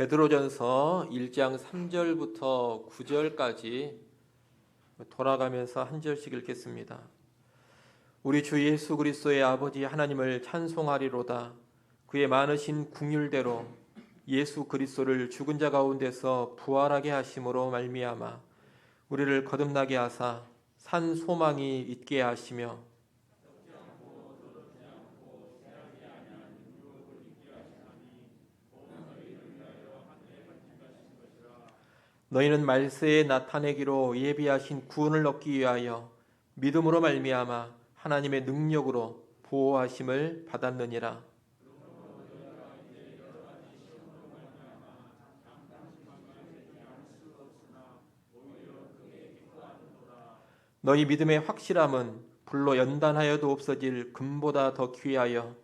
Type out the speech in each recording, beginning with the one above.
베드로전서 1장 3절부터 9절까지 돌아가면서 한 절씩 읽겠습니다. 우리 주 예수 그리스도의 아버지 하나님을 찬송하리로다. 그의 많으신 긍휼대로 예수 그리스도를 죽은 자 가운데서 부활하게 하심으로 말미암아 우리를 거듭나게 하사 산 소망이 있게 하시며 너희는 말세에 나타내기로 예비하신 구원을 얻기 위하여 믿음으로 말미암아 하나님의 능력으로 보호하심을 받았느니라. 너희 믿음의 확실함은 불로 연단하여도 없어질 금보다 더 귀하여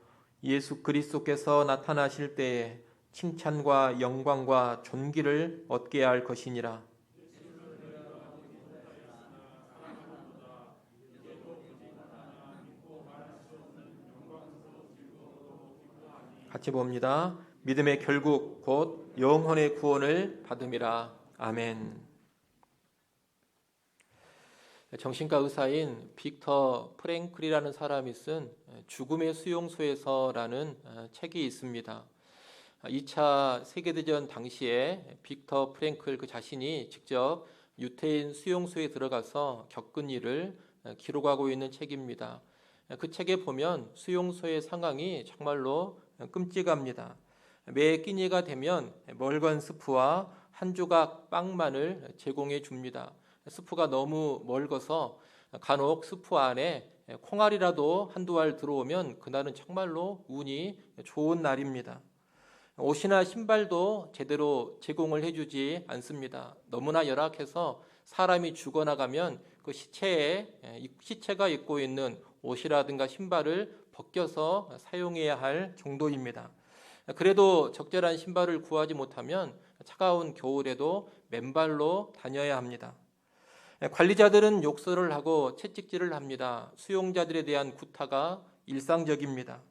예수 그리스도께서 나타나실 때에 칭찬과 영광과 존귀를 얻게 할 것이니라. 같이 봅니다. 믿음의 결국 곧 영혼의 구원을 받음이라. 아멘. 정신과 의사인 빅터 프랭클이라는 사람이 쓴 죽음의 수용소에서라는 책이 있습니다. 2차 세계대전 당시에 빅터 프랭클 그 자신이 직접 유태인 수용소에 들어가서 겪은 일을 기록하고 있는 책입니다. 그 책에 보면 수용소의 상황이 정말로 끔찍합니다. 매 끼니가 되면 멀건 스프와 한 조각 빵만을 제공해 줍니다. 스프가 너무 멀어서 간혹 스프 안에 콩알이라도 한두 알 들어오면 그날은 정말로 운이 좋은 날입니다. 옷이나 신발도 제대로 제공을 해주지 않습니다. 너무나 열악해서 사람이 죽어나가면 그 시체가 입고 있는 옷이라든가 신발을 벗겨서 사용해야 할 정도입니다. 그래도 적절한 신발을 구하지 못하면 차가운 겨울에도 맨발로 다녀야 합니다. 관리자들은 욕설을 하고 채찍질을 합니다. 수용자들에 대한 구타가 일상적입니다.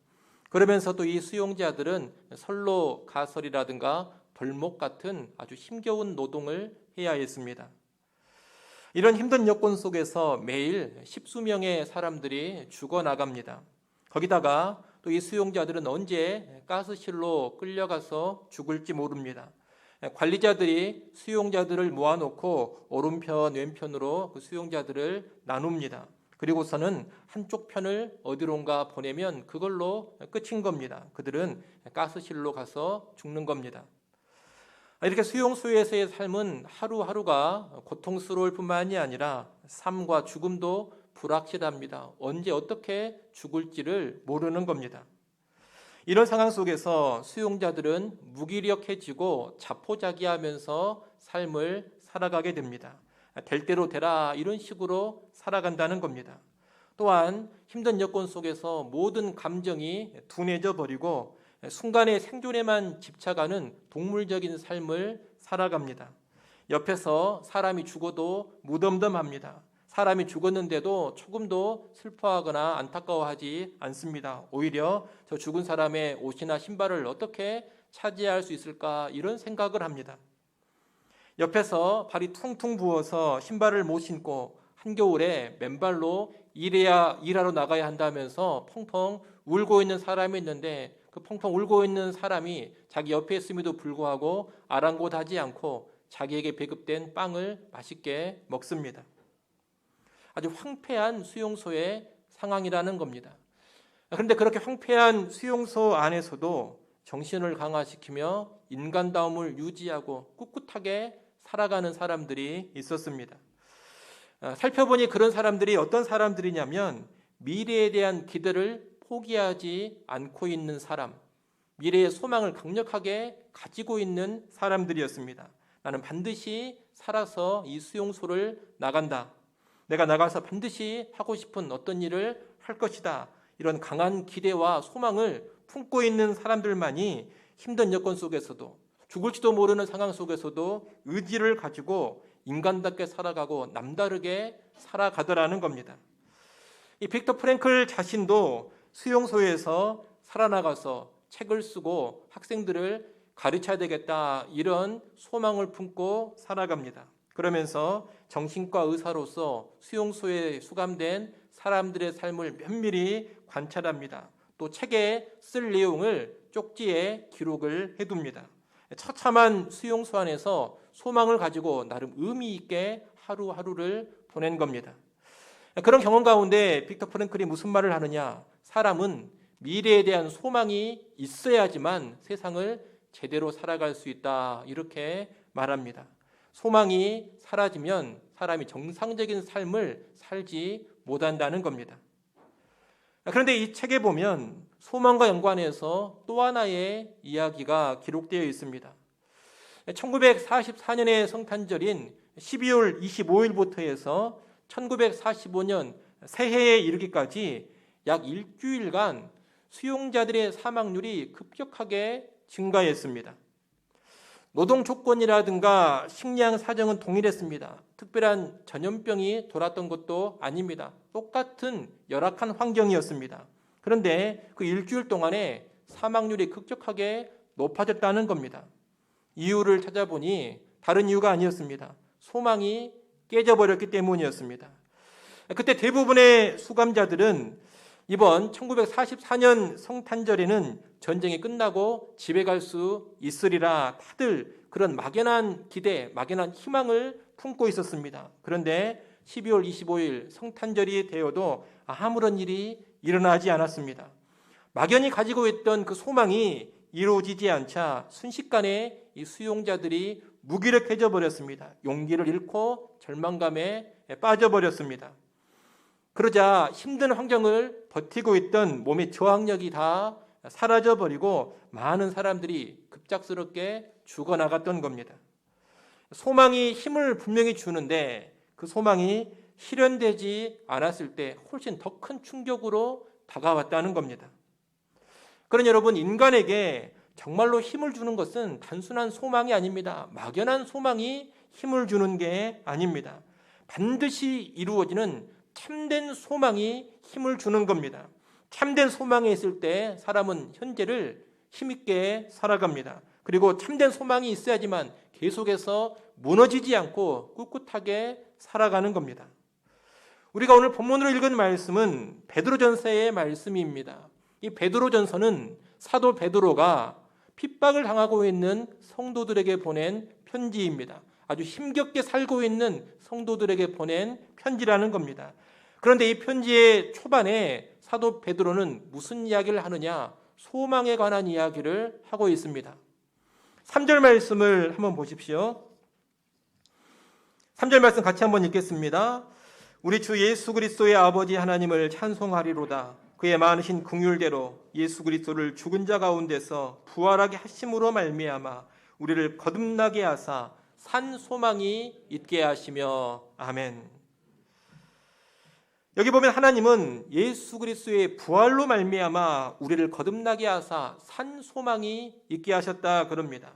그러면서도 이 수용자들은 선로 가설이라든가 벌목 같은 아주 힘겨운 노동을 해야 했습니다. 이런 힘든 여건 속에서 매일 십수명의 사람들이 죽어나갑니다. 거기다가 또 이 수용자들은 언제 가스실로 끌려가서 죽을지 모릅니다. 관리자들이 수용자들을 모아놓고 오른편 왼편으로 그 수용자들을 나눕니다. 그리고서는 한쪽 편을 어디론가 보내면 그걸로 끝인 겁니다. 그들은 가스실로 가서 죽는 겁니다. 이렇게 수용소에서의 삶은 하루하루가 고통스러울 뿐만이 아니라 삶과 죽음도 불확실합니다. 언제 어떻게 죽을지를 모르는 겁니다. 이런 상황 속에서 수용자들은 무기력해지고 자포자기하면서 삶을 살아가게 됩니다. 될 대로 되라 이런 식으로 살아간다는 겁니다. 또한 힘든 여건 속에서 모든 감정이 둔해져 버리고 순간의 생존에만 집착하는 동물적인 삶을 살아갑니다. 옆에서 사람이 죽어도 무덤덤합니다. 사람이 죽었는데도 조금도 슬퍼하거나 안타까워하지 않습니다. 오히려 저 죽은 사람의 옷이나 신발을 어떻게 차지할 수 있을까 이런 생각을 합니다. 옆에서 발이 퉁퉁 부어서 신발을 못 신고 한겨울에 맨발로 일하러 나가야 한다면서 펑펑 울고 있는 사람이 있는데 그 펑펑 울고 있는 사람이 자기 옆에 있음에도 불구하고 아랑곳하지 않고 자기에게 배급된 빵을 맛있게 먹습니다. 아주 황폐한 수용소의 상황이라는 겁니다. 그런데 그렇게 황폐한 수용소 안에서도 정신을 강화시키며 인간다움을 유지하고 꿋꿋하게 살아가는 사람들이 있었습니다. 살펴보니 그런 사람들이 어떤 사람들이냐면 미래에 대한 기대를 포기하지 않고 있는 사람, 미래의 소망을 강력하게 가지고 있는 사람들이었습니다. 나는 반드시 살아서 이 수용소를 나간다. 내가 나가서 반드시 하고 싶은 어떤 일을 할 것이다. 이런 강한 기대와 소망을 품고 있는 사람들만이 힘든 여건 속에서도 죽을지도 모르는 상황 속에서도 의지를 가지고 인간답게 살아가고 남다르게 살아가더라는 겁니다. 이 빅터 프랭클 자신도 수용소에서 살아나가서 책을 쓰고 학생들을 가르쳐야 되겠다, 이런 소망을 품고 살아갑니다. 그러면서 정신과 의사로서 수용소에 수감된 사람들의 삶을 면밀히 관찰합니다. 또 책에 쓸 내용을 쪽지에 기록을 해둡니다. 처참한 수용소 안에서 소망을 가지고 나름 의미 있게 하루하루를 보낸 겁니다. 그런 경험 가운데 빅터 프랭클이 무슨 말을 하느냐? 사람은 미래에 대한 소망이 있어야지만 세상을 제대로 살아갈 수 있다, 이렇게 말합니다. 소망이 사라지면 사람이 정상적인 삶을 살지 못한다는 겁니다. 그런데 이 책에 보면 소망과 연관해서 또 하나의 이야기가 기록되어 있습니다. 1944년의 성탄절인 12월 25일부터 해서 1945년 새해에 이르기까지 약 일주일간 수용자들의 사망률이 급격하게 증가했습니다. 노동 조건이라든가 식량 사정은 동일했습니다. 특별한 전염병이 돌았던 것도 아닙니다. 똑같은 열악한 환경이었습니다. 그런데 그 일주일 동안에 사망률이 급격하게 높아졌다는 겁니다. 이유를 찾아보니 다른 이유가 아니었습니다. 소망이 깨져버렸기 때문이었습니다. 그때 대부분의 수감자들은 이번 1944년 성탄절에는 전쟁이 끝나고 집에 갈 수 있으리라 다들 그런 막연한 기대, 막연한 희망을 품고 있었습니다. 그런데 12월 25일 성탄절이 되어도 아무런 일이 일어나지 않았습니다. 막연히 가지고 있던 그 소망이 이루어지지 않자 순식간에 이 수용자들이 무기력해져 버렸습니다. 용기를 잃고 절망감에 빠져버렸습니다. 그러자 힘든 환경을 버티고 있던 몸의 저항력이 다 사라져버리고 많은 사람들이 급작스럽게 죽어나갔던 겁니다. 소망이 힘을 분명히 주는데 그 소망이 실현되지 않았을 때 훨씬 더 큰 충격으로 다가왔다는 겁니다. 그러니 여러분, 인간에게 정말로 힘을 주는 것은 단순한 소망이 아닙니다. 막연한 소망이 힘을 주는 게 아닙니다. 반드시 이루어지는 참된 소망이 힘을 주는 겁니다. 참된 소망이 있을 때 사람은 현재를 힘있게 살아갑니다. 그리고 참된 소망이 있어야지만 계속해서 무너지지 않고 꿋꿋하게 살아가는 겁니다. 우리가 오늘 본문으로 읽은 말씀은 베드로전서의 말씀입니다. 이 베드로전서는 사도 베드로가 핍박을 당하고 있는 성도들에게 보낸 편지입니다. 아주 힘겹게 살고 있는 성도들에게 보낸 편지라는 겁니다. 그런데 이 편지의 초반에 사도 베드로는 무슨 이야기를 하느냐? 소망에 관한 이야기를 하고 있습니다. 3절 말씀을 한번 보십시오. 3절 말씀 같이 한번 읽겠습니다. 우리 주 예수 그리스도의 아버지 하나님을 찬송하리로다. 그의 많으신 긍휼대로 예수 그리스도를 죽은 자 가운데서 부활하게 하심으로 말미암아 우리를 거듭나게 하사 산 소망이 있게 하시며 아멘. 여기 보면 하나님은 예수 그리스도의 부활로 말미암아 우리를 거듭나게 하사 산 소망이 있게 하셨다 그럽니다.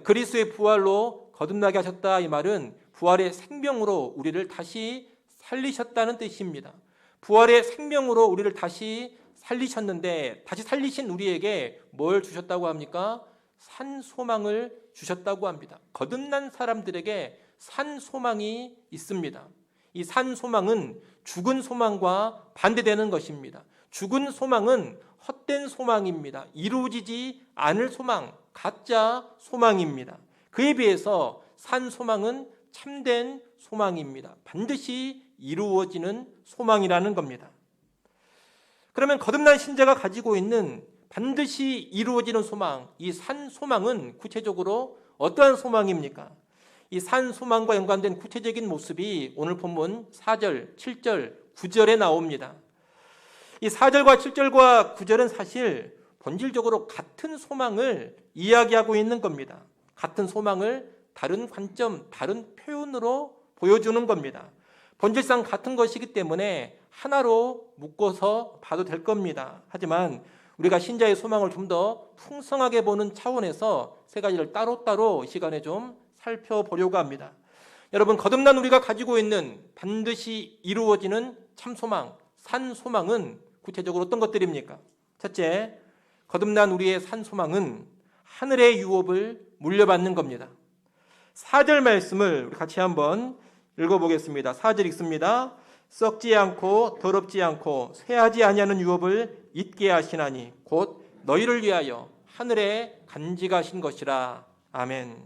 그리스도의 부활로 거듭나게 하셨다, 이 말은 부활의 생명으로 우리를 다시 살리셨다는 뜻입니다. 부활의 생명으로 우리를 다시 살리셨는데 다시 살리신 우리에게 뭘 주셨다고 합니까? 산 소망을 주셨다고 합니다. 거듭난 사람들에게 산 소망이 있습니다. 이 산 소망은 죽은 소망과 반대되는 것입니다. 죽은 소망은 헛된 소망입니다. 이루어지지 않을 소망, 가짜 소망입니다. 그에 비해서 산 소망은 참된 소망입니다. 반드시 이루어지는 소망이라는 겁니다. 그러면 거듭난 신자가 가지고 있는 반드시 이루어지는 소망, 이 산 소망은 구체적으로 어떠한 소망입니까? 이 산 소망과 연관된 구체적인 모습이 오늘 본문 4절, 7절, 9절에 나옵니다. 이 4절과 7절과 9절은 사실 본질적으로 같은 소망을 이야기하고 있는 겁니다. 같은 소망을 다른 관점, 다른 표현으로 보여주는 겁니다. 본질상 같은 것이기 때문에 하나로 묶어서 봐도 될 겁니다. 하지만 우리가 신자의 소망을 좀 더 풍성하게 보는 차원에서 세 가지를 따로따로 이 시간에 좀 살펴보려고 합니다. 여러분, 거듭난 우리가 가지고 있는 반드시 이루어지는 참소망, 산 소망은 구체적으로 어떤 것들입니까? 첫째, 거듭난 우리의 산 소망은 하늘의 유업을 물려받는 겁니다. 4절 말씀을 우리 같이 한번 읽어보겠습니다. 4절 읽습니다. 썩지 않고 더럽지 않고 쇠하지 아니하는 유업을 잊게 하시나니 곧 너희를 위하여 하늘에 간직하신 것이라. 아멘.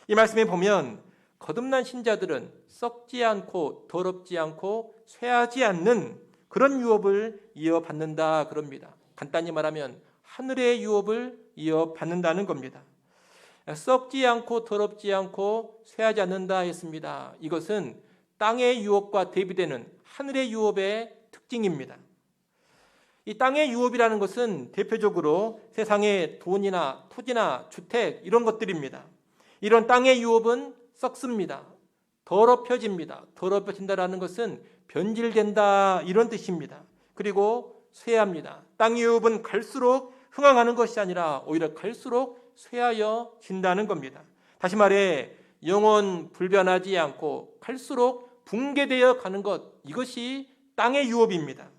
이 말씀에 보면 거듭난 신자들은 썩지 않고 더럽지 않고 쇠하지 않는 그런 유업을 이어받는다 그럽니다. 간단히 말하면 하늘의 유업을 이어받는다는 겁니다. 썩지 않고 더럽지 않고 쇠하지 않는다 했습니다. 이것은 땅의 유업과 대비되는 하늘의 유업의 특징입니다. 이 땅의 유업이라는 것은 대표적으로 세상의 돈이나 토지나 주택 이런 것들입니다. 이런 땅의 유업은 썩습니다. 더럽혀집니다. 더럽혀진다라는 것은 변질된다 이런 뜻입니다. 그리고 쇠합니다. 땅의 유업은 갈수록 흥황하는 것이 아니라 오히려 갈수록 쇠하여진다는 겁니다. 다시 말해 영원 불변하지 않고 갈수록 붕괴되어 가는 것, 이것이 땅의 유업입니다.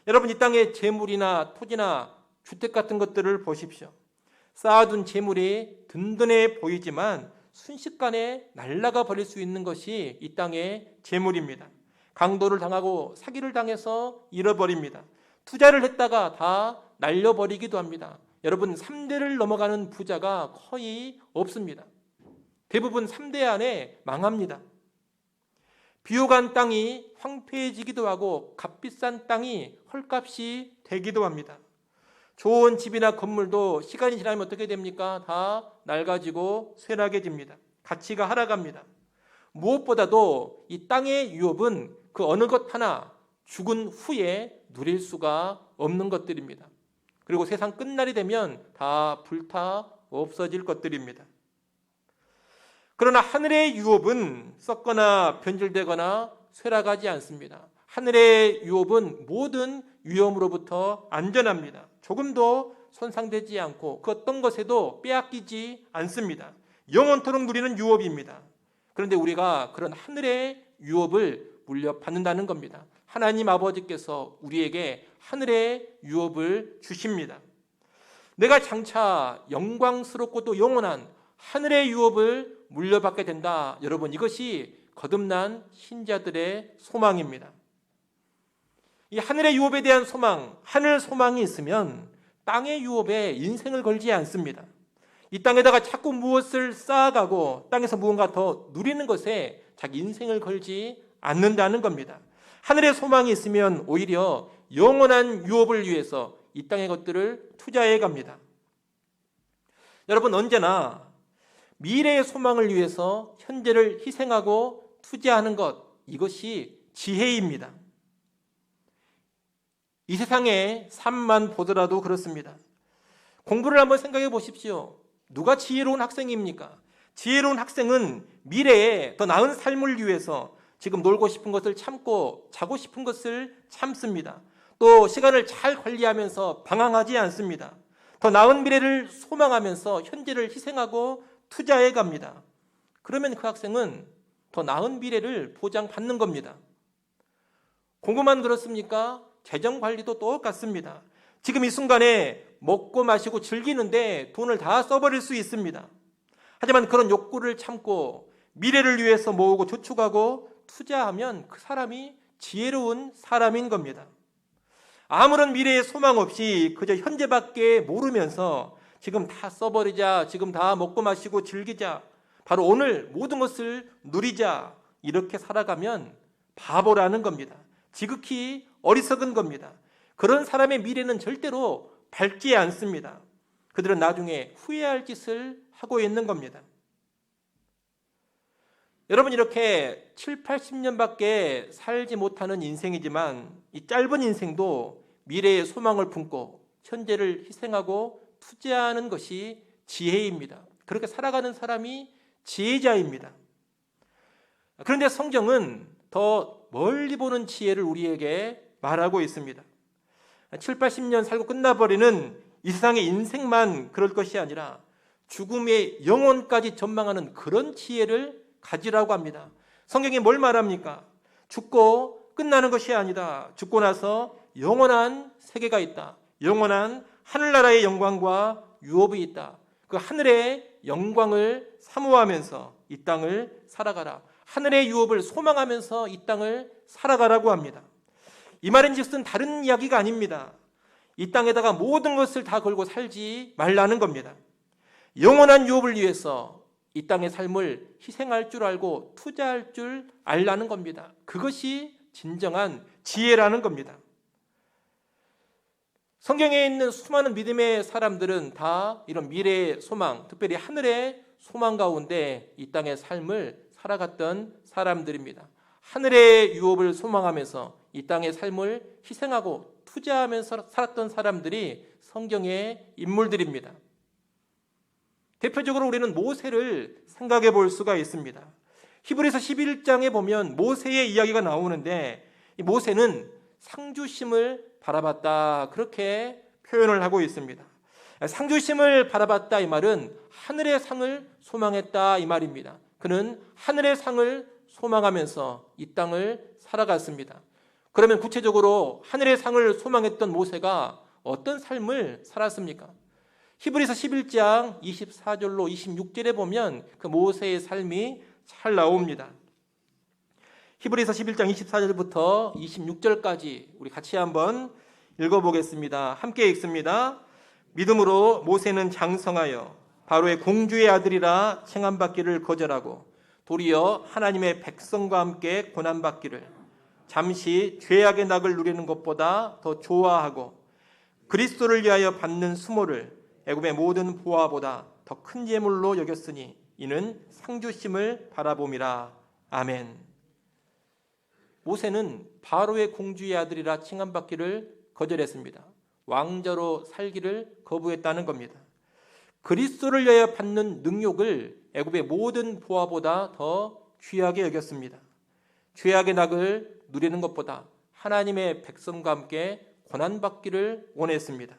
여러분, 이 땅의 재물이나 토지나 주택 같은 것들을 보십시오. 쌓아둔 재물이 든든해 보이지만 순식간에 날아가 버릴 수 있는 것이 이 땅의 재물입니다. 강도를 당하고 사기를 당해서 잃어버립니다. 투자를 했다가 다 날려버리기도 합니다. 여러분, 3대를 넘어가는 부자가 거의 없습니다. 대부분 3대 안에 망합니다. 비옥한 땅이 황폐해지기도 하고 값비싼 땅이 헐값이 되기도 합니다. 좋은 집이나 건물도 시간이 지나면 어떻게 됩니까? 다 낡아지고 쇠락해집니다. 가치가 하락합니다. 무엇보다도 이 땅의 유업은 그 어느 것 하나 죽은 후에 누릴 수가 없는 것들입니다. 그리고 세상 끝날이 되면 다 불타 없어질 것들입니다. 그러나 하늘의 유업은 썩거나 변질되거나 쇠락하지 않습니다. 하늘의 유업은 모든 위험으로부터 안전합니다. 조금도 손상되지 않고 그 어떤 것에도 빼앗기지 않습니다. 영원토록 누리는 유업입니다. 그런데 우리가 그런 하늘의 유업을 물려받는다는 겁니다. 하나님 아버지께서 우리에게 하늘의 유업을 주십니다. 내가 장차 영광스럽고도 영원한 하늘의 유업을 물려받게 된다. 여러분, 이것이 거듭난 신자들의 소망입니다. 이 하늘의 유업에 대한 소망, 하늘 소망이 있으면 땅의 유업에 인생을 걸지 않습니다. 이 땅에다가 자꾸 무엇을 쌓아가고 땅에서 무언가 더 누리는 것에 자기 인생을 걸지 않는다는 겁니다. 하늘의 소망이 있으면 오히려 영원한 유업을 위해서 이 땅의 것들을 투자해 갑니다. 여러분, 언제나 미래의 소망을 위해서 현재를 희생하고 투자하는 것, 이것이 지혜입니다. 이 세상의 삶만 보더라도 그렇습니다. 공부를 한번 생각해 보십시오. 누가 지혜로운 학생입니까? 지혜로운 학생은 미래에 더 나은 삶을 위해서 지금 놀고 싶은 것을 참고 자고 싶은 것을 참습니다. 또 시간을 잘 관리하면서 방황하지 않습니다. 더 나은 미래를 소망하면서 현재를 희생하고 투자해 갑니다. 그러면 그 학생은 더 나은 미래를 보장받는 겁니다. 공부만 그렇습니까? 재정 관리도 똑같습니다. 지금 이 순간에 먹고 마시고 즐기는데 돈을 다 써버릴 수 있습니다. 하지만 그런 욕구를 참고 미래를 위해서 모으고 저축하고 투자하면 그 사람이 지혜로운 사람인 겁니다. 아무런 미래의 소망 없이 그저 현재밖에 모르면서 지금 다 써버리자, 지금 다 먹고 마시고 즐기자, 바로 오늘 모든 것을 누리자, 이렇게 살아가면 바보라는 겁니다. 지극히 어리석은 겁니다. 그런 사람의 미래는 절대로 밝지 않습니다. 그들은 나중에 후회할 짓을 하고 있는 겁니다. 여러분, 이렇게 7, 80년밖에 살지 못하는 인생이지만 이 짧은 인생도 미래의 소망을 품고 현재를 희생하고 투자하는 것이 지혜입니다. 그렇게 살아가는 사람이 지혜자입니다. 그런데 성경은 더 멀리 보는 지혜를 우리에게 말하고 있습니다. 7, 80년 살고 끝나버리는 이 세상의 인생만 그럴 것이 아니라 죽음의 영혼까지 전망하는 그런 지혜를 가지라고 합니다. 성경이 뭘 말합니까? 죽고 끝나는 것이 아니다. 죽고 나서 영원한 세계가 있다. 영원한 하늘나라의 영광과 유업이 있다. 그 하늘의 영광을 사모하면서 이 땅을 살아가라. 하늘의 유업을 소망하면서 이 땅을 살아가라고 합니다. 이 말인즉슨 다른 이야기가 아닙니다. 이 땅에다가 모든 것을 다 걸고 살지 말라는 겁니다. 영원한 유업을 위해서 이 땅의 삶을 희생할 줄 알고 투자할 줄 알라는 겁니다. 그것이 진정한 지혜라는 겁니다. 성경에 있는 수많은 믿음의 사람들은 다 이런 미래의 소망, 특별히 하늘의 소망 가운데 이 땅의 삶을 살아갔던 사람들입니다. 하늘의 유업을 소망하면서 이 땅의 삶을 희생하고 투자하면서 살았던 사람들이 성경의 인물들입니다. 대표적으로 우리는 모세를 생각해 볼 수가 있습니다. 히브리서 11장에 보면 모세의 이야기가 나오는데 이 모세는 상주심을 바라봤다, 그렇게 표현을 하고 있습니다. 상주심을 바라봤다 이 말은 하늘의 상을 소망했다 이 말입니다. 그는 하늘의 상을 소망하면서 이 땅을 살아갔습니다. 그러면 구체적으로 하늘의 상을 소망했던 모세가 어떤 삶을 살았습니까? 히브리서 11장 24절로 26절에 보면 그 모세의 삶이 잘 나옵니다. 히브리서 11장 24절부터 26절까지 우리 같이 한번 읽어보겠습니다. 함께 읽습니다. 믿음으로 모세는 장성하여 바로의 공주의 아들이라 칭함받기를 거절하고 도리어 하나님의 백성과 함께 고난받기를 잠시 죄악의 낙을 누리는 것보다 더 좋아하고 그리스도를 위하여 받는 수모를 애굽의 모든 보화보다 더 큰 예물로 여겼으니 이는 상주심을 바라봄이라. 아멘. 모세는 바로의 공주의 아들이라 칭함받기를 거절했습니다. 왕자로 살기를 거부했다는 겁니다. 그리스도를 위하여 받는 능욕을 애굽의 모든 보화보다 더 귀하게 여겼습니다. 죄악의 낙을 누리는 것보다 하나님의 백성과 함께 고난받기를 원했습니다.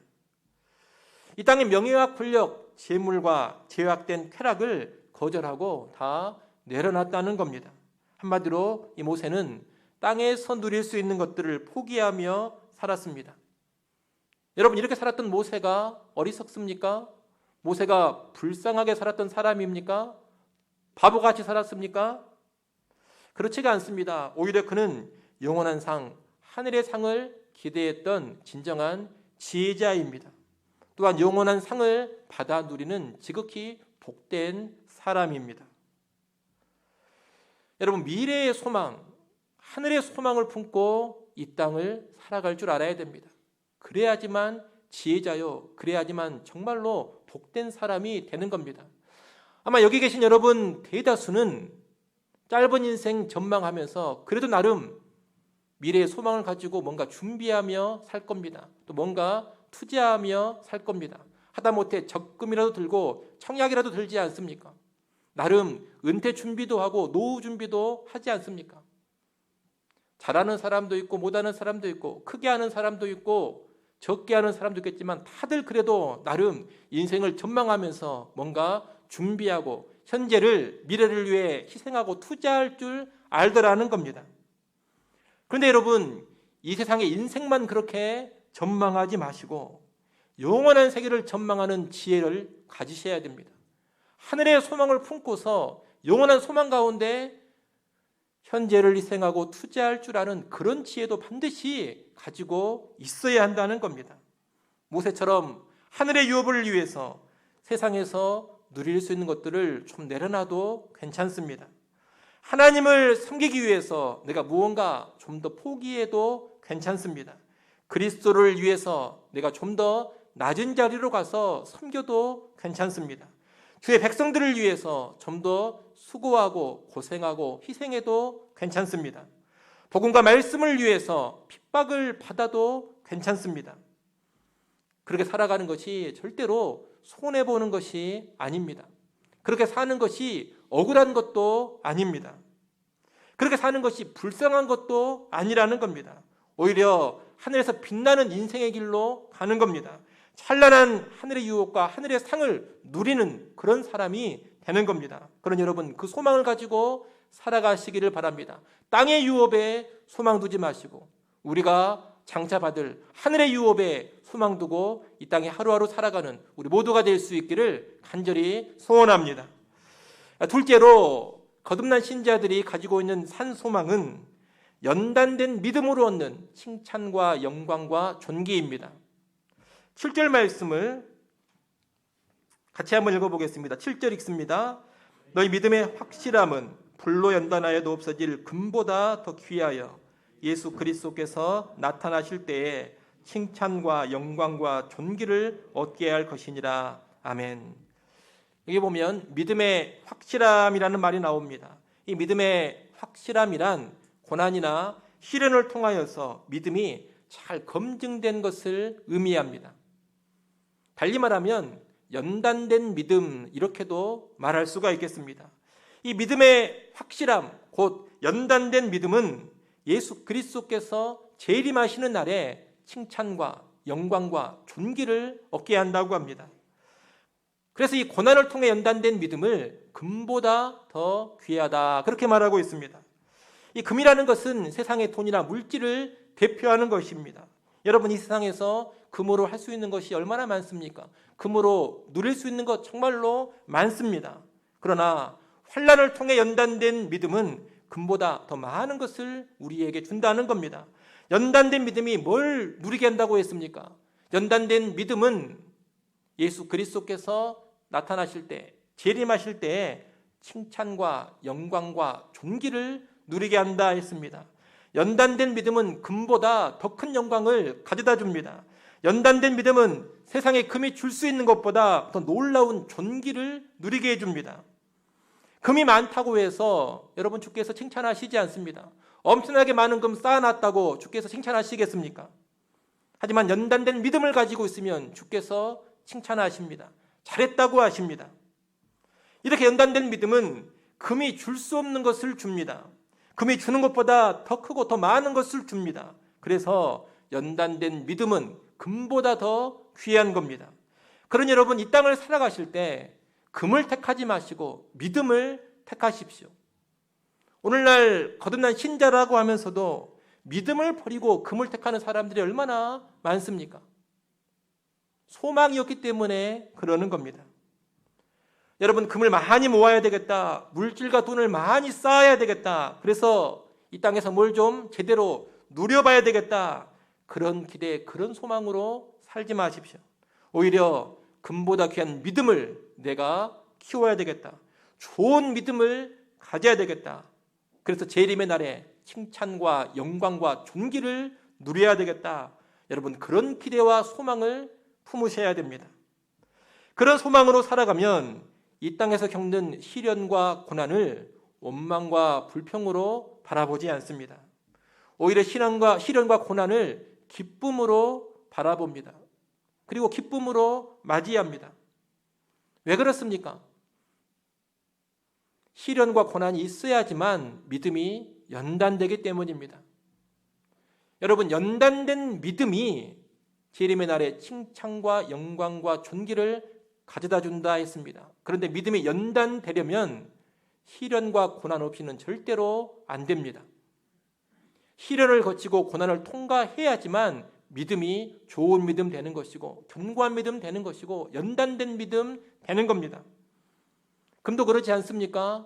이 땅의 명예와 권력, 재물과 제약된 쾌락을 거절하고 다 내려놨다는 겁니다. 한마디로 이 모세는 땅에서 누릴 수 있는 것들을 포기하며 살았습니다. 여러분, 이렇게 살았던 모세가 어리석습니까? 모세가 불쌍하게 살았던 사람입니까? 바보같이 살았습니까? 그렇지가 않습니다. 오히려 그는 영원한 상, 하늘의 상을 기대했던 진정한 지혜자입니다. 또한 영원한 상을 받아 누리는 지극히 복된 사람입니다. 여러분, 미래의 소망, 하늘의 소망을 품고 이 땅을 살아갈 줄 알아야 됩니다. 그래야지만 지혜자요, 그래야지만 정말로 복된 사람이 되는 겁니다. 아마 여기 계신 여러분 대다수는 짧은 인생 전망하면서 그래도 나름 미래의 소망을 가지고 뭔가 준비하며 살 겁니다. 또 뭔가 투자하며 살 겁니다. 하다못해 적금이라도 들고 청약이라도 들지 않습니까? 나름 은퇴 준비도 하고 노후 준비도 하지 않습니까? 잘하는 사람도 있고 못하는 사람도 있고 크게 하는 사람도 있고 적게 하는 사람도 있겠지만 다들 그래도 나름 인생을 전망하면서 뭔가 준비하고 현재를 미래를 위해 희생하고 투자할 줄 알더라는 겁니다. 그런데 여러분, 이 세상의 인생만 그렇게 전망하지 마시고 영원한 세계를 전망하는 지혜를 가지셔야 됩니다. 하늘의 소망을 품고서 영원한 소망 가운데 현재를 희생하고 투자할 줄 아는 그런 지혜도 반드시 가지고 있어야 한다는 겁니다. 모세처럼 하늘의 유업을 위해서 세상에서 누릴 수 있는 것들을 좀 내려놔도 괜찮습니다. 하나님을 섬기기 위해서 내가 무언가 좀 더 포기해도 괜찮습니다. 그리스도를 위해서 내가 좀 더 낮은 자리로 가서 섬겨도 괜찮습니다. 주의 백성들을 위해서 좀 더 수고하고 고생하고 희생해도 괜찮습니다. 복음과 말씀을 위해서 핍박을 받아도 괜찮습니다. 그렇게 살아가는 것이 절대로 손해보는 것이 아닙니다. 그렇게 사는 것이 억울한 것도 아닙니다. 그렇게 사는 것이 불쌍한 것도 아니라는 겁니다. 오히려 하늘에서 빛나는 인생의 길로 가는 겁니다. 찬란한 하늘의 유혹과 하늘의 상을 누리는 그런 사람이 되는 겁니다. 그런 여러분, 그 소망을 가지고 살아가시기를 바랍니다. 땅의 유업에 소망 두지 마시고 우리가 장차 받을 하늘의 유업에 소망 두고 이 땅에 하루하루 살아가는 우리 모두가 될 수 있기를 간절히 소원합니다. 둘째로 거듭난 신자들이 가지고 있는 산 소망은 연단된 믿음으로 얻는 칭찬과 영광과 존귀입니다. 7절 말씀을 같이 한번 읽어보겠습니다. 7절 읽습니다. 너희 믿음의 확실함은 불로 연단하여도 없어질 금보다 더 귀하여 예수 그리스도께서 나타나실 때에 칭찬과 영광과 존귀를 얻게 할 것이니라. 아멘. 여기 보면 믿음의 확실함이라는 말이 나옵니다. 이 믿음의 확실함이란 고난이나 시련을 통하여서 믿음이 잘 검증된 것을 의미합니다. 달리 말하면 연단된 믿음, 이렇게도 말할 수가 있겠습니다. 이 믿음의 확실함, 곧 연단된 믿음은 예수 그리스도께서 재림하시는 날에 칭찬과 영광과 존귀를 얻게 한다고 합니다. 그래서 이 고난을 통해 연단된 믿음을 금보다 더 귀하다, 그렇게 말하고 있습니다. 이 금이라는 것은 세상의 돈이나 물질을 대표하는 것입니다. 여러분, 이 세상에서 금으로 할 수 있는 것이 얼마나 많습니까? 금으로 누릴 수 있는 것 정말로 많습니다. 그러나 환난을 통해 연단된 믿음은 금보다 더 많은 것을 우리에게 준다는 겁니다. 연단된 믿음이 뭘 누리게 한다고 했습니까? 연단된 믿음은 예수 그리스도께서 나타나실 때, 재림하실 때에 칭찬과 영광과 존귀를 누리게 한다 했습니다. 연단된 믿음은 금보다 더 큰 영광을 가져다 줍니다. 연단된 믿음은 세상에 금이 줄 수 있는 것보다 더 놀라운 존귀를 누리게 해줍니다. 금이 많다고 해서 여러분 주께서 칭찬하시지 않습니다. 엄청나게 많은 금 쌓아놨다고 주께서 칭찬하시겠습니까? 하지만 연단된 믿음을 가지고 있으면 주께서 칭찬하십니다. 잘했다고 하십니다. 이렇게 연단된 믿음은 금이 줄 수 없는 것을 줍니다. 금이 주는 것보다 더 크고 더 많은 것을 줍니다. 그래서 연단된 믿음은 금보다 더 귀한 겁니다. 그러니 여러분, 이 땅을 살아가실 때 금을 택하지 마시고 믿음을 택하십시오. 오늘날 거듭난 신자라고 하면서도 믿음을 버리고 금을 택하는 사람들이 얼마나 많습니까? 소망이 없기 때문에 그러는 겁니다. 여러분, 금을 많이 모아야 되겠다, 물질과 돈을 많이 쌓아야 되겠다, 그래서 이 땅에서 뭘 좀 제대로 누려봐야 되겠다, 그런 기대, 그런 소망으로 살지 마십시오. 오히려 금보다 귀한 믿음을 내가 키워야 되겠다, 좋은 믿음을 가져야 되겠다, 그래서 재림의 날에 칭찬과 영광과 존귀를 누려야 되겠다, 여러분, 그런 기대와 소망을 품으셔야 됩니다. 그런 소망으로 살아가면 이 땅에서 겪는 시련과 고난을 원망과 불평으로 바라보지 않습니다. 오히려 시련과 고난을 기쁨으로 바라봅니다. 그리고 기쁨으로 맞이합니다. 왜 그렇습니까? 시련과 고난이 있어야지만 믿음이 연단되기 때문입니다. 여러분, 연단된 믿음이 재림의 날에 칭찬과 영광과 존귀를 가져다 준다 했습니다. 그런데 믿음이 연단되려면 시련과 고난 없이는 절대로 안 됩니다. 시련을 거치고 고난을 통과해야지만 믿음이 좋은 믿음 되는 것이고, 견고한 믿음 되는 것이고, 연단된 믿음 되는 겁니다. 금도 그렇지 않습니까?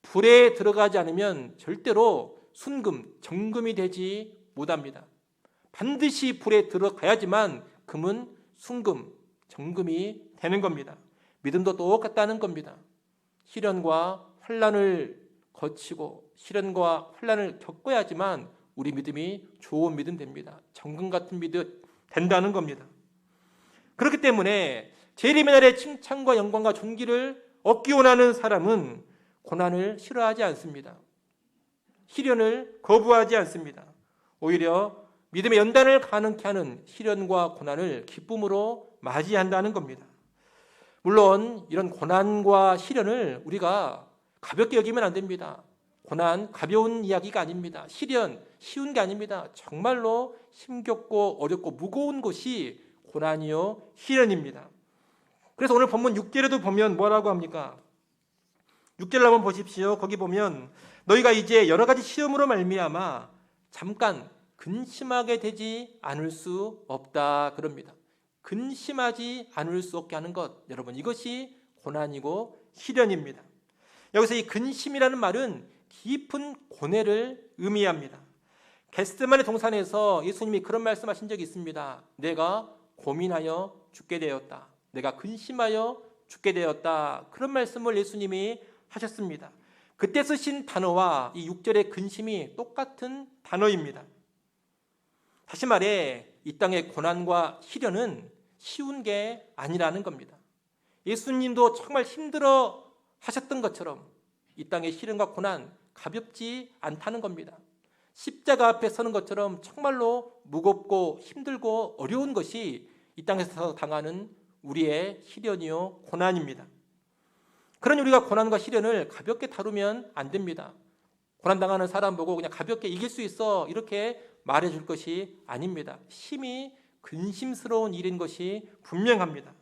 불에 들어가지 않으면 절대로 순금, 정금이 되지 못합니다. 반드시 불에 들어가야지만 금은 순금, 정금이 되는 겁니다. 믿음도 똑같다는 겁니다. 시련과 환난을 거치고 시련과 환난을 겪어야지만 우리 믿음이 좋은 믿음 됩니다. 정금 같은 믿음 된다는 겁니다. 그렇기 때문에 재림의 날에 칭찬과 영광과 존귀를 얻기 원하는 사람은 고난을 싫어하지 않습니다. 시련을 거부하지 않습니다. 오히려 믿음의 연단을 가능케 하는 시련과 고난을 기쁨으로 맞이한다는 겁니다. 물론 이런 고난과 시련을 우리가 가볍게 여기면 안 됩니다. 고난 가벼운 이야기가 아닙니다. 시련 쉬운 게 아닙니다. 정말로 힘겹고 어렵고 무거운 것이 고난이요 시련입니다. 그래서 오늘 본문 6절에도 보면 뭐라고 합니까? 6절을 한번 보십시오. 거기 보면 너희가 이제 여러 가지 시험으로 말미암아 잠깐 근심하게 되지 않을 수 없다 그럽니다. 근심하지 않을 수 없게 하는 것, 여러분 이것이 고난이고 시련입니다. 여기서 이 근심이라는 말은 깊은 고뇌를 의미합니다. 겟세마네 동산에서 예수님이 그런 말씀하신 적이 있습니다. 내가 고민하여 죽게 되었다. 내가 근심하여 죽게 되었다. 그런 말씀을 예수님이 하셨습니다. 그때 쓰신 단어와 이 6절의 근심이 똑같은 단어입니다. 다시 말해 이 땅의 고난과 시련은 쉬운 게 아니라는 겁니다. 예수님도 정말 힘들어 하셨던 것처럼 이 땅의 시련과 고난 가볍지 않다는 겁니다. 십자가 앞에 서는 것처럼 정말로 무겁고 힘들고 어려운 것이 이 땅에서 당하는 우리의 시련이요 고난입니다. 그러니 우리가 고난과 시련을 가볍게 다루면 안 됩니다. 고난당하는 사람 보고 그냥 가볍게 이길 수 있어 이렇게 말해줄 것이 아닙니다. 심히 근심스러운 일인 것이 분명합니다.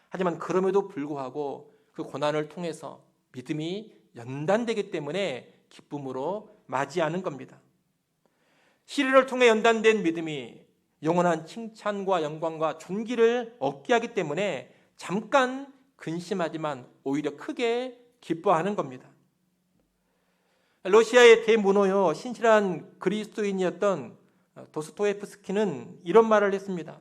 하지만 그럼에도 불구하고 그 고난을 통해서 믿음이 연단되기 때문에 기쁨으로 맞이하는 겁니다. 시련을 통해 연단된 믿음이 영원한 칭찬과 영광과 존귀를 얻게 하기 때문에 잠깐 근심하지만 오히려 크게 기뻐하는 겁니다. 러시아의 대문호요 신실한 그리스도인이었던 도스토옙스키는 이런 말을 했습니다.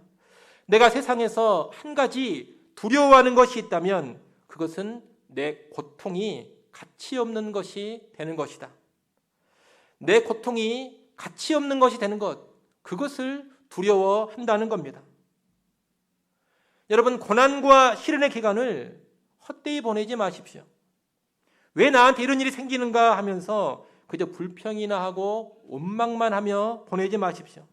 내가 세상에서 한 가지 두려워하는 것이 있다면 그것은 내 고통이 가치 없는 것이 되는 것이다. 내 고통이 가치 없는 것이 되는 것, 그것을 두려워한다는 겁니다. 여러분, 고난과 시련의 기간을 헛되이 보내지 마십시오. 왜 나한테 이런 일이 생기는가 하면서 그저 불평이나 하고 원망만 하며 보내지 마십시오.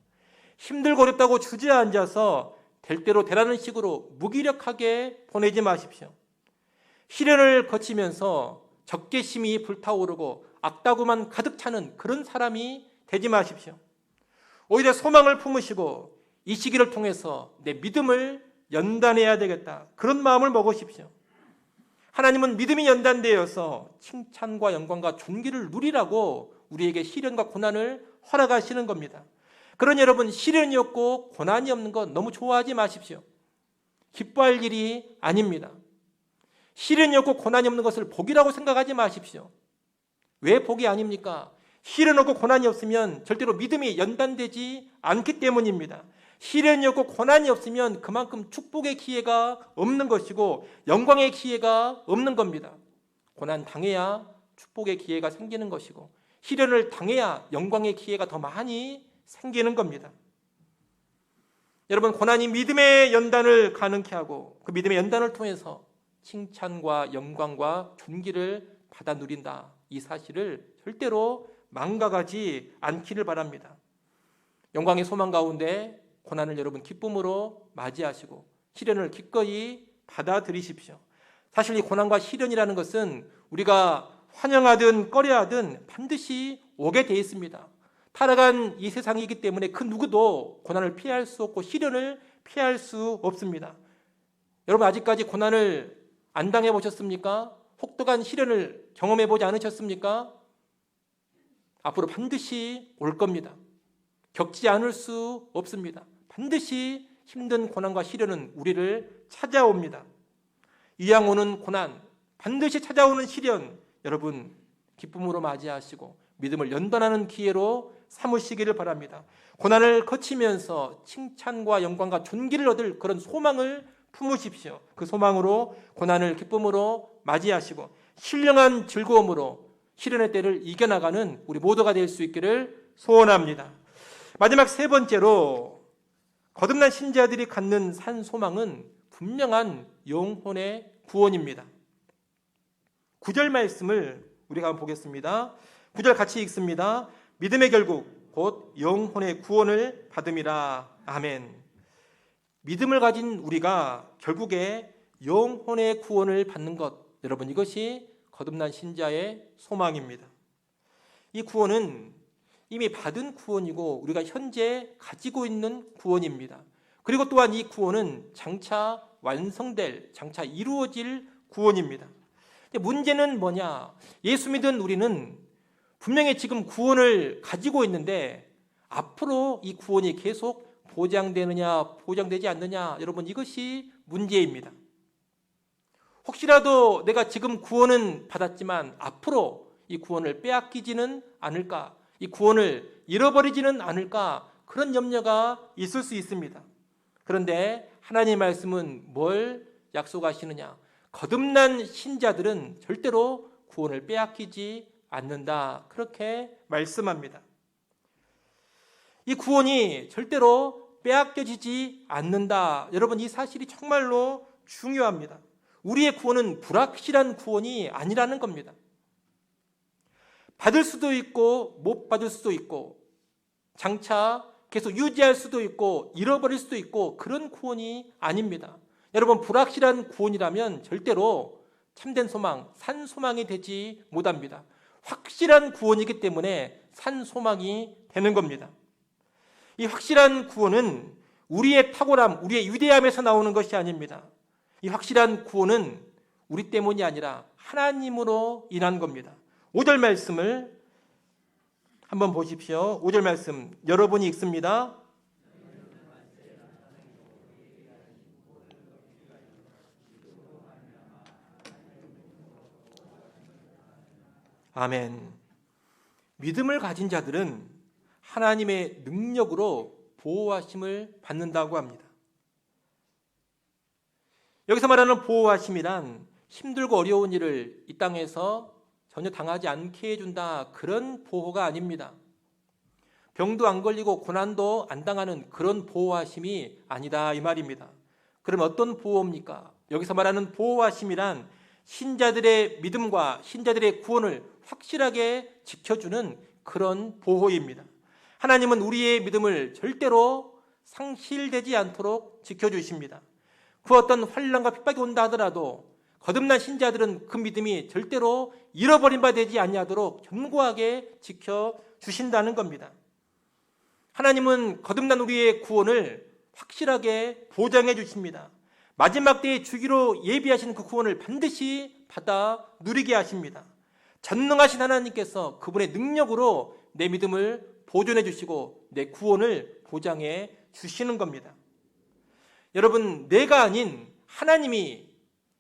힘들고 어렵다고 주저앉아서 될 대로 되라는 식으로 무기력하게 보내지 마십시오. 시련을 거치면서 적개심이 불타오르고 악다구만 가득 차는 그런 사람이 되지 마십시오. 오히려 소망을 품으시고 이 시기를 통해서 내 믿음을 연단해야 되겠다. 그런 마음을 먹으십시오. 하나님은 믿음이 연단되어서 칭찬과 영광과 존귀를 누리라고 우리에게 시련과 고난을 허락하시는 겁니다. 그러니 여러분, 시련이 없고 고난이 없는 건 너무 좋아하지 마십시오. 기뻐할 일이 아닙니다. 시련이 없고 고난이 없는 것을 복이라고 생각하지 마십시오. 왜 복이 아닙니까? 시련 없고 고난이 없으면 절대로 믿음이 연단되지 않기 때문입니다. 시련이 없고 고난이 없으면 그만큼 축복의 기회가 없는 것이고 영광의 기회가 없는 겁니다. 고난 당해야 축복의 기회가 생기는 것이고 시련을 당해야 영광의 기회가 더 많이 생기는 겁니다. 여러분, 고난이 믿음의 연단을 가능케 하고 그 믿음의 연단을 통해서 칭찬과 영광과 존귀를 받아 누린다. 이 사실을 절대로 망각하지 않기를 바랍니다. 영광의 소망 가운데 고난을 여러분 기쁨으로 맞이하시고 시련을 기꺼이 받아들이십시오. 사실 이 고난과 시련이라는 것은 우리가 환영하든 꺼려하든 반드시 오게 돼 있습니다. 타락한 이 세상이기 때문에 그 누구도 고난을 피할 수 없고 시련을 피할 수 없습니다. 여러분, 아직까지 고난을 안 당해보셨습니까? 혹독한 시련을 경험해보지 않으셨습니까? 앞으로 반드시 올 겁니다. 겪지 않을 수 없습니다. 반드시 힘든 고난과 시련은 우리를 찾아옵니다. 이왕 오는 고난, 반드시 찾아오는 시련, 여러분 기쁨으로 맞이하시고 믿음을 연단하는 기회로 삼으시기를 바랍니다. 고난을 거치면서 칭찬과 영광과 존귀를 얻을 그런 소망을 품으십시오. 그 소망으로 고난을 기쁨으로 맞이하시고 신령한 즐거움으로 시련의 때를 이겨나가는 우리 모두가 될 수 있기를 소원합니다. 마지막 세 번째로 거듭난 신자들이 갖는 산 소망은 분명한 영혼의 구원입니다. 9절 말씀을 우리가 한번 보겠습니다. 9절 같이 읽습니다. 믿음의 결국 곧 영혼의 구원을 받음이라. 아멘. 믿음을 가진 우리가 결국에 영혼의 구원을 받는 것, 여러분 이것이 거듭난 신자의 소망입니다. 이 구원은 이미 받은 구원이고 우리가 현재 가지고 있는 구원입니다. 그리고 또한 이 구원은 장차 완성될, 장차 이루어질 구원입니다. 문제는 뭐냐? 예수 믿은 우리는 분명히 지금 구원을 가지고 있는데 앞으로 이 구원이 계속 보장되느냐 보장되지 않느냐, 여러분 이것이 문제입니다. 혹시라도 내가 지금 구원은 받았지만 앞으로 이 구원을 빼앗기지는 않을까, 이 구원을 잃어버리지는 않을까, 그런 염려가 있을 수 있습니다. 그런데 하나님의 말씀은 뭘 약속하시느냐? 거듭난 신자들은 절대로 구원을 빼앗기지 않는다, 그렇게 말씀합니다. 이 구원이 절대로 빼앗겨지지 않는다. 여러분 이 사실이 정말로 중요합니다. 우리의 구원은 불확실한 구원이 아니라는 겁니다. 받을 수도 있고 못 받을 수도 있고 장차 계속 유지할 수도 있고 잃어버릴 수도 있고 그런 구원이 아닙니다. 여러분 불확실한 구원이라면 절대로 참된 소망, 산 소망이 되지 못합니다. 확실한 구원이기 때문에 산 소망이 되는 겁니다. 이 확실한 구원은 우리의 탁월함, 우리의 위대함에서 나오는 것이 아닙니다. 이 확실한 구원은 우리 때문이 아니라 하나님으로 인한 겁니다. 5절 말씀을 한번 보십시오. 5절 말씀 여러분이 읽습니다. 아멘. 믿음을 가진 자들은 하나님의 능력으로 보호하심을 받는다고 합니다. 여기서 말하는 보호하심이란 힘들고 어려운 일을 이 땅에서 전혀 당하지 않게 해준다, 그런 보호가 아닙니다. 병도 안 걸리고 고난도 안 당하는 그런 보호하심이 아니다, 이 말입니다. 그럼 어떤 보호입니까? 여기서 말하는 보호하심이란 신자들의 믿음과 신자들의 구원을 확실하게 지켜주는 그런 보호입니다. 하나님은 우리의 믿음을 절대로 상실되지 않도록 지켜주십니다. 그 어떤 환난과 핍박이 온다 하더라도 거듭난 신자들은 그 믿음이 절대로 잃어버린 바 되지 아니하도록 견고하게 지켜주신다는 겁니다. 하나님은 거듭난 우리의 구원을 확실하게 보장해 주십니다. 마지막 때에 주기로 예비하신 그 구원을 반드시 받아 누리게 하십니다. 전능하신 하나님께서 그분의 능력으로 내 믿음을 보존해 주시고 내 구원을 보장해 주시는 겁니다. 여러분, 내가 아닌 하나님이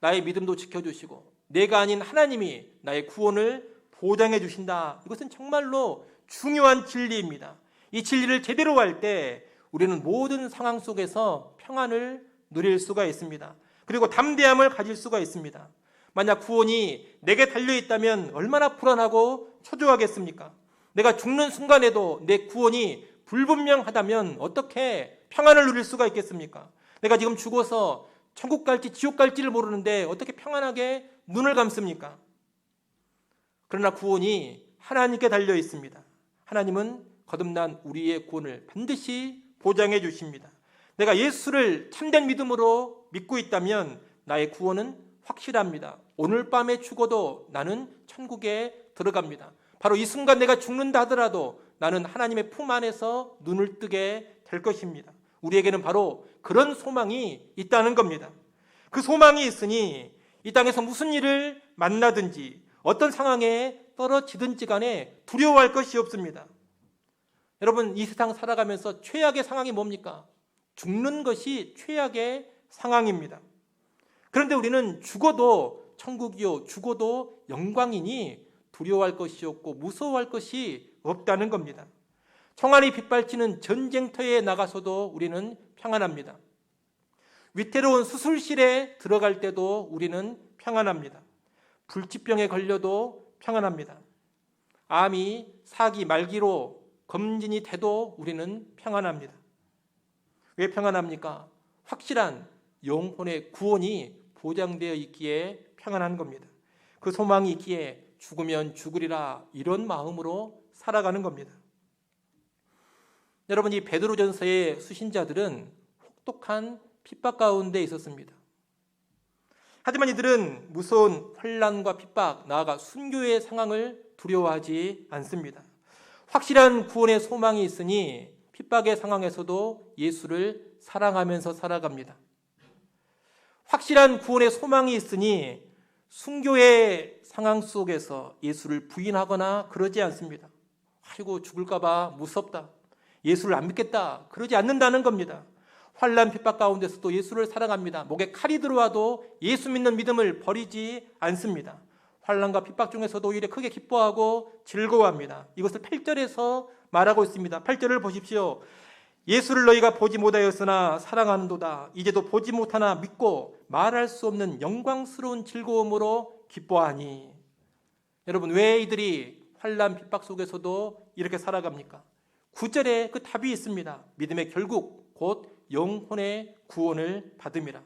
나의 믿음도 지켜주시고 내가 아닌 하나님이 나의 구원을 보장해 주신다. 이것은 정말로 중요한 진리입니다. 이 진리를 제대로 할 때 우리는 모든 상황 속에서 평안을 누릴 수가 있습니다. 그리고 담대함을 가질 수가 있습니다. 만약 구원이 내게 달려있다면 얼마나 불안하고 초조하겠습니까? 내가 죽는 순간에도 내 구원이 불분명하다면 어떻게 평안을 누릴 수가 있겠습니까? 내가 지금 죽어서 천국 갈지 지옥 갈지를 모르는데 어떻게 평안하게 눈을 감습니까? 그러나 구원이 하나님께 달려 있습니다. 하나님은 거듭난 우리의 구원을 반드시 보장해 주십니다. 내가 예수를 참된 믿음으로 믿고 있다면 나의 구원은 확실합니다. 오늘 밤에 죽어도 나는 천국에 들어갑니다. 바로 이 순간 내가 죽는다 하더라도 나는 하나님의 품 안에서 눈을 뜨게 될 것입니다. 우리에게는 바로 그런 소망이 있다는 겁니다. 그 소망이 있으니 이 땅에서 무슨 일을 만나든지 어떤 상황에 떨어지든지 간에 두려워할 것이 없습니다. 여러분, 이 세상 살아가면서 최악의 상황이 뭡니까? 죽는 것이 최악의 상황입니다. 그런데 우리는 죽어도 천국이요, 죽어도 영광이니 두려워할 것이 없고 무서워할 것이 없다는 겁니다. 총알이 빗발치는 전쟁터에 나가서도 우리는 평안합니다. 위태로운 수술실에 들어갈 때도 우리는 평안합니다. 불치병에 걸려도 평안합니다. 암이 사기 말기로 검진이 돼도 우리는 평안합니다. 왜 평안합니까? 확실한 영혼의 구원이 보장되어 있기에 평안한 겁니다. 그 소망이 있기에 죽으면 죽으리라, 이런 마음으로 살아가는 겁니다. 여러분, 이 베드로전서의 수신자들은 혹독한 핍박 가운데 있었습니다. 하지만 이들은 무서운 환난과 핍박, 나아가 순교의 상황을 두려워하지 않습니다. 확실한 구원의 소망이 있으니 핍박의 상황에서도 예수를 사랑하면서 살아갑니다. 확실한 구원의 소망이 있으니 순교의 상황 속에서 예수를 부인하거나 그러지 않습니다. 아이고 죽을까 봐 무섭다. 예수를 안 믿겠다, 그러지 않는다는 겁니다. 환난 핍박 가운데서도 예수를 사랑합니다. 목에 칼이 들어와도 예수 믿는 믿음을 버리지 않습니다. 환난과 핍박 중에서도 오히려 크게 기뻐하고 즐거워합니다. 이것을 8절에서 말하고 있습니다. 8절을 보십시오. 예수를 너희가 보지 못하였으나 사랑하는도다. 이제도 보지 못하나 믿고 말할 수 없는 영광스러운 즐거움으로 기뻐하니. 여러분, 왜 이들이 환난 핍박 속에서도 이렇게 살아갑니까? 9절에 그 답이 있습니다. 믿음의 결국 곧 영혼의 구원을 받음이라.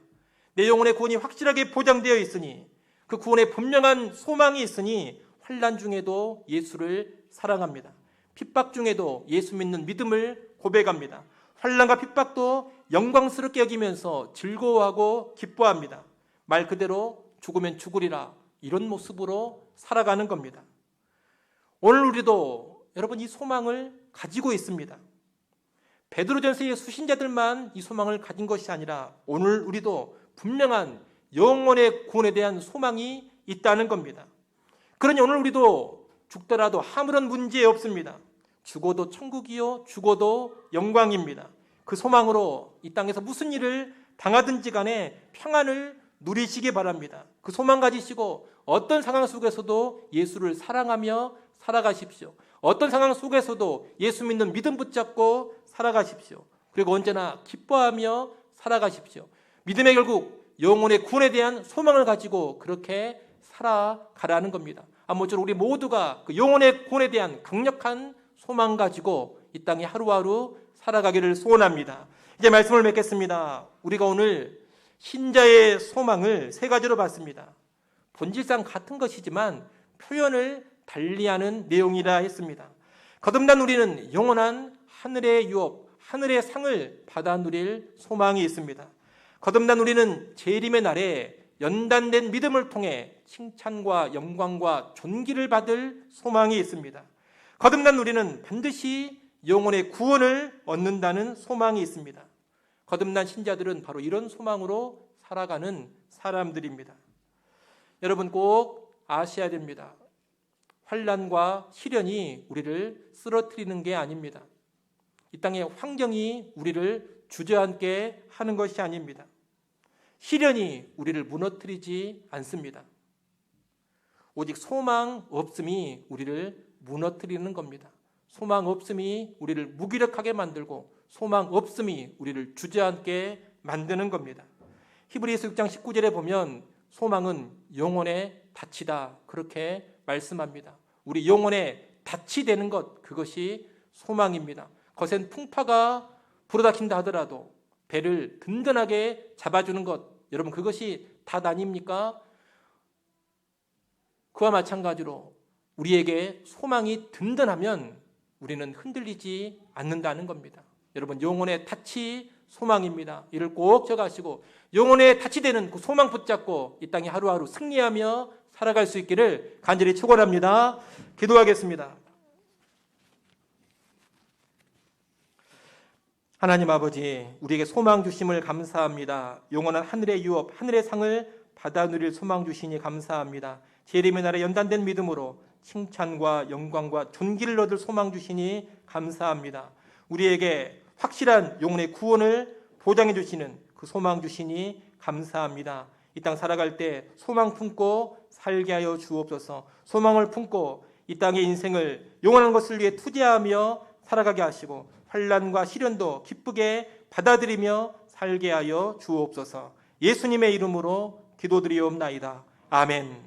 내 영혼의 구원이 확실하게 보장되어 있으니, 그 구원에 분명한 소망이 있으니 환난 중에도 예수를 사랑합니다. 핍박 중에도 예수 믿는 믿음을 고백합니다. 환난과 핍박도 영광스럽게 여기면서 즐거워하고 기뻐합니다. 말 그대로 죽으면 죽으리라, 이런 모습으로 살아가는 겁니다. 오늘 우리도 여러분 이 소망을 가지고 있습니다. 베드로전서의 수신자들만 이 소망을 가진 것이 아니라 오늘 우리도 분명한 영혼의 구원에 대한 소망이 있다는 겁니다. 그러니 오늘 우리도 죽더라도 아무런 문제 없습니다. 죽어도 천국이요, 죽어도 영광입니다. 그 소망으로 이 땅에서 무슨 일을 당하든지 간에 평안을 누리시기 바랍니다. 그 소망 가지시고 어떤 상황 속에서도 예수를 사랑하며 살아가십시오. 어떤 상황 속에서도 예수 믿는 믿음 붙잡고 살아가십시오. 그리고 언제나 기뻐하며 살아가십시오. 믿음의 결국 영혼의 구원에 대한 소망을 가지고 그렇게 살아가라는 겁니다. 아무쪼록 우리 모두가 그 영혼의 구원에 대한 강력한 소망 가지고 이 땅에 하루하루 살아가기를 소원합니다. 이제 말씀을 맺겠습니다. 우리가 오늘 신자의 소망을 세 가지로 봤습니다. 본질상 같은 것이지만 표현을 달리하는 내용이라 했습니다. 거듭난 우리는 영원한 하늘의 유업, 하늘의 상을 받아 누릴 소망이 있습니다. 거듭난 우리는 재림의 날에 연단된 믿음을 통해 칭찬과 영광과 존귀를 받을 소망이 있습니다. 거듭난 우리는 반드시 영혼의 구원을 얻는다는 소망이 있습니다. 거듭난 신자들은 바로 이런 소망으로 살아가는 사람들입니다. 여러분 꼭 아셔야 됩니다. 환난과 시련이 우리를 쓰러뜨리는 게 아닙니다. 이 땅의 환경이 우리를 주저앉게 하는 것이 아닙니다. 시련이 우리를 무너뜨리지 않습니다. 오직 소망 없음이 우리를 무너뜨리는 겁니다. 소망 없음이 우리를 무기력하게 만들고 소망 없음이 우리를 주저앉게 만드는 겁니다. 히브리서 6장 19절에 보면 소망은 영혼의 닻이다, 그렇게 말씀합니다. 우리 영혼의 닻이 되는 것, 그것이 소망입니다. 거센 풍파가 불어닥친다 하더라도 배를 든든하게 잡아주는 것, 여러분 그것이 닷 아닙니까? 그와 마찬가지로 우리에게 소망이 든든하면 우리는 흔들리지 않는다는 겁니다. 여러분 영혼의 닻이 소망입니다. 이를 꼭 적으시고 영혼의 닻이 되는 그 소망 붙잡고 이 땅에 하루하루 승리하며 살아갈 수 있기를 간절히 축원합니다. 기도하겠습니다. 하나님 아버지, 우리에게 소망 주심을 감사합니다. 영원한 하늘의 유업, 하늘의 상을 받아 누릴 소망 주시니 감사합니다. 재림의 날에 연단된 믿음으로 칭찬과 영광과 존귀를 얻을 소망 주시니 감사합니다. 우리에게 확실한 영혼의 구원을 보장해 주시는 그 소망 주시니 감사합니다. 이 땅 살아갈 때 소망 품고 살게 하여 주옵소서. 소망을 품고 이 땅의 인생을 영원한 것을 위해 투자하며 살아가게 하시고 환난과 시련도 기쁘게 받아들이며 살게 하여 주옵소서. 예수님의 이름으로 기도드리옵나이다. 아멘.